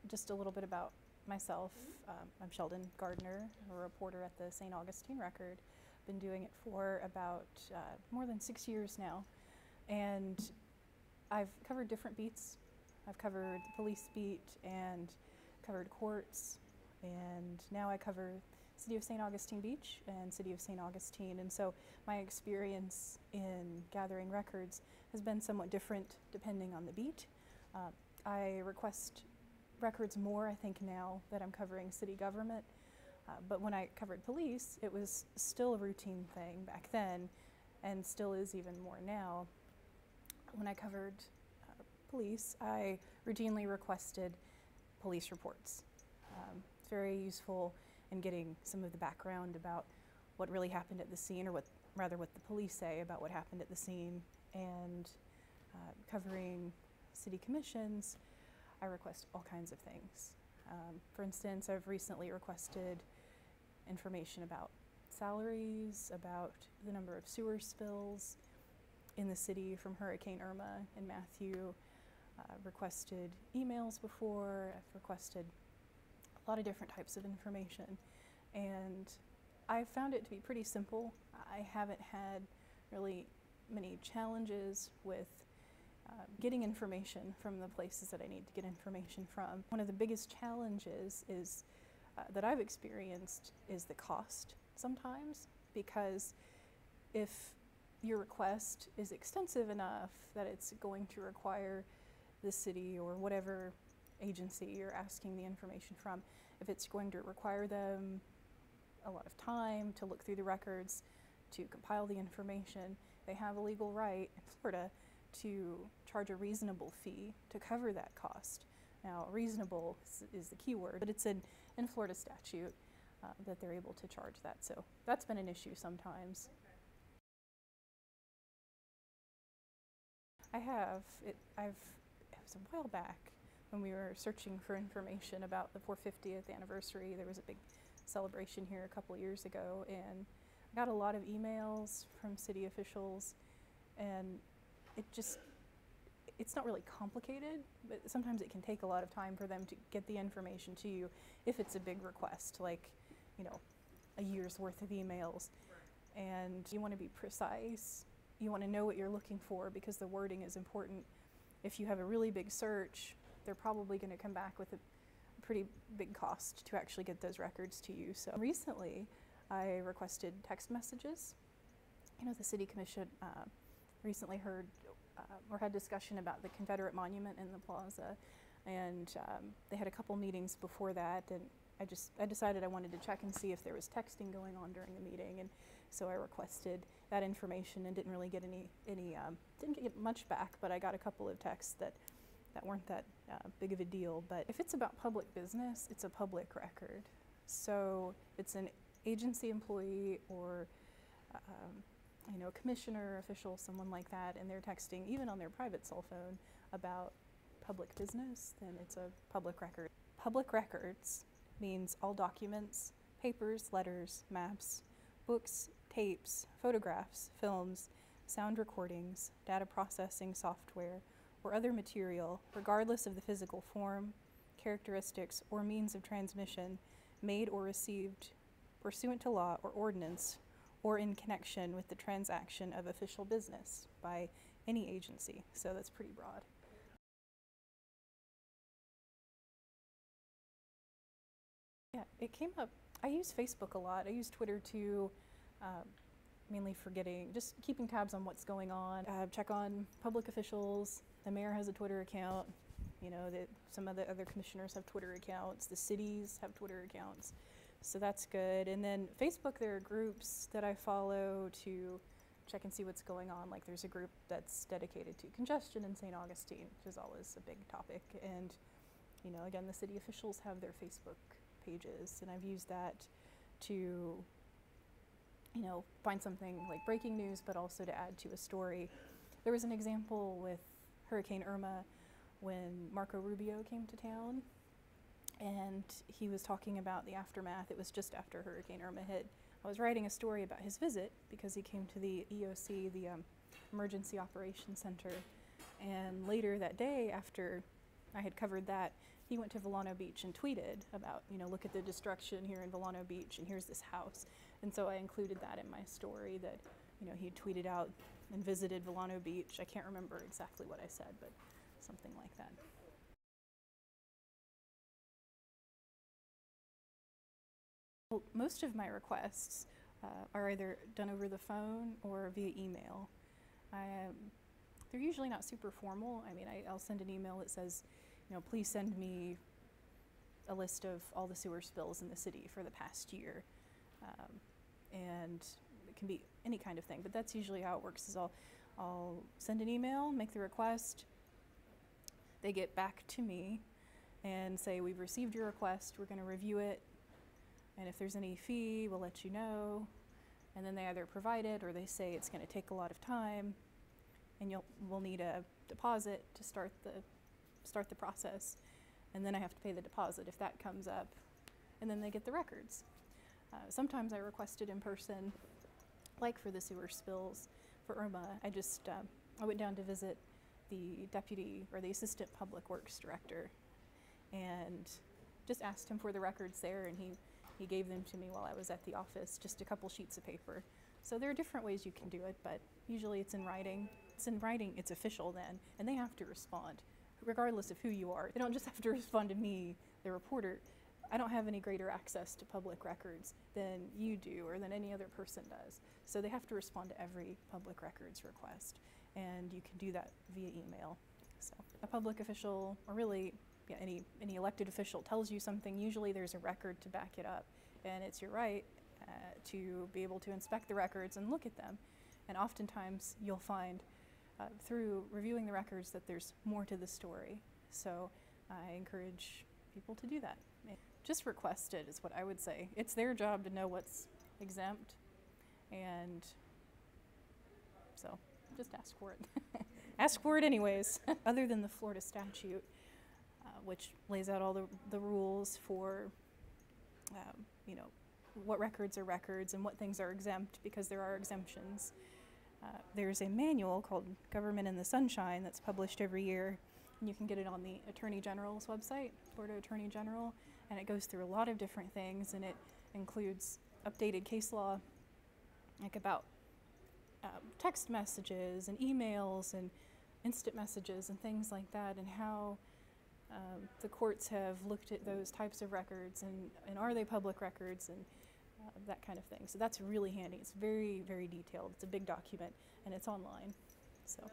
just a little bit about myself. I'm Sheldon Gardner, a reporter at the St. Augustine Record. Been doing it for about more than 6 years now, and I've covered different beats. I've covered the police beat and covered courts, and now I cover City of St. Augustine Beach and City of St. Augustine, and so my experience in gathering records has been somewhat different depending on the beat. I request records more, I think, now that I'm covering city government, but when I covered police, it was still a routine thing back then, and still is even more now. When I covered police, I routinely requested police reports. It's very useful in getting some of the background about what really happened at the scene, or what the police say about what happened at the scene. And covering city commissions, I request all kinds of things. For instance, I've recently requested information about salaries, about the number of sewer spills in the city from Hurricane Irma and Matthew. Requested emails before. I've requested a lot of different types of information, and I found it to be pretty simple. I haven't had really many challenges with getting information from the places that I need to get information from. One of the biggest challenges is that I've experienced is the cost sometimes, because if your request is extensive enough that it's going to require the city or whatever agency you're asking the information from, if it's going to require them a lot of time to look through the records, to compile the information, they have a legal right in Florida to charge a reasonable fee to cover that cost. Now, reasonable is the key word, but it's in Florida statute that they're able to charge that. So that's been an issue sometimes. It was a while back when we were searching for information about the 450th anniversary. There was a big celebration here a couple of years ago, and I got a lot of emails from city officials, and it's not really complicated, but sometimes it can take a lot of time for them to get the information to you if it's a big request, like, a year's worth of emails. And you want to be precise. You want to know what you're looking for, because the wording is important. If you have a really big search, they're probably going to come back with a pretty big cost to actually get those records to you. So recently, I requested text messages. The City Commission recently heard or had discussion about the Confederate monument in the plaza, and they had a couple meetings before that, and I decided I wanted to check and see if there was texting going on during the meeting, and so I requested that information and didn't really get didn't get much back, but I got a couple of texts that weren't that big of a deal. But if it's about public business, it's a public record. So it's an agency employee or a commissioner, official, someone like that, and they're texting, even on their private cell phone, about public business, then it's a public record. Public records means all documents, papers, letters, maps, books, tapes, photographs, films, sound recordings, data processing software, or other material, regardless of the physical form, characteristics, or means of transmission, made or received pursuant to law or ordinance, or in connection with the transaction of official business by any agency. So that's pretty broad. Yeah, it came up. I use Facebook a lot. I use Twitter too, mainly for just keeping tabs on what's going on. Check on public officials. The mayor has a Twitter account. Some of the other commissioners have Twitter accounts. The cities have Twitter accounts. So that's good. And then Facebook, there are groups that I follow to check and see what's going on. Like, there's a group that's dedicated to congestion in St. Augustine, which is always a big topic. And, again, the city officials have their Facebook pages, and I've used that to, find something like breaking news, but also to add to a story. There was an example with Hurricane Irma when Marco Rubio came to town, and he was talking about the aftermath. It was just after Hurricane Irma hit. I was writing a story about his visit because he came to the EOC, the Emergency Operations Center, and later that day, after I had covered that, he went to Volano Beach and tweeted about, look at the destruction here in Volano Beach, and here's this house. And so I included that in my story, that, he tweeted out and visited Volano Beach. I can't remember exactly what I said, but something like that. Well, most of my requests are either done over the phone or via email. They're usually not super formal. I mean, I'll send an email that says, please send me a list of all the sewer spills in the city for the past year. And it can be any kind of thing, but that's usually how it works. Is I'll send an email, make the request, they get back to me and say, we've received your request, we're going to review it, and if there's any fee, we'll let you know. And then they either provide it, or they say it's going to take a lot of time, and we'll need a deposit to start the process, and then I have to pay the deposit if that comes up, and then they get the records. Sometimes I request it in person, like for the sewer spills for Irma. I went down to visit the deputy or the assistant public works director, and just asked him for the records there, and he gave them to me while I was at the office, just a couple sheets of paper. So there are different ways you can do it, but usually it's in writing. It's in writing, it's official then, and they have to respond, regardless of who you are. They don't just have to respond to me, the reporter. I don't have any greater access to public records than you do or than any other person does. So they have to respond to every public records request, and you can do that via email. So a public official, or really any elected official, tells you something, usually there's a record to back it up, and it's your right to be able to inspect the records and look at them. And oftentimes you'll find through reviewing the records that there's more to the story. So I encourage people to do that. Just request it is what I would say. It's their job to know what's exempt, and so just ask for it. Ask for it anyways. Other than the Florida statute, which lays out all the rules for, what records are records and what things are exempt, because there are exemptions. There's a manual called Government in the Sunshine that's published every year, and you can get it on the Attorney General's website, Florida Attorney General, and it goes through a lot of different things, and it includes updated case law, like about text messages and emails and instant messages and things like that, and how the courts have looked at those types of records, and are they public records, and that kind of thing. So that's really handy. It's very, very detailed. It's a big document, and it's online. So.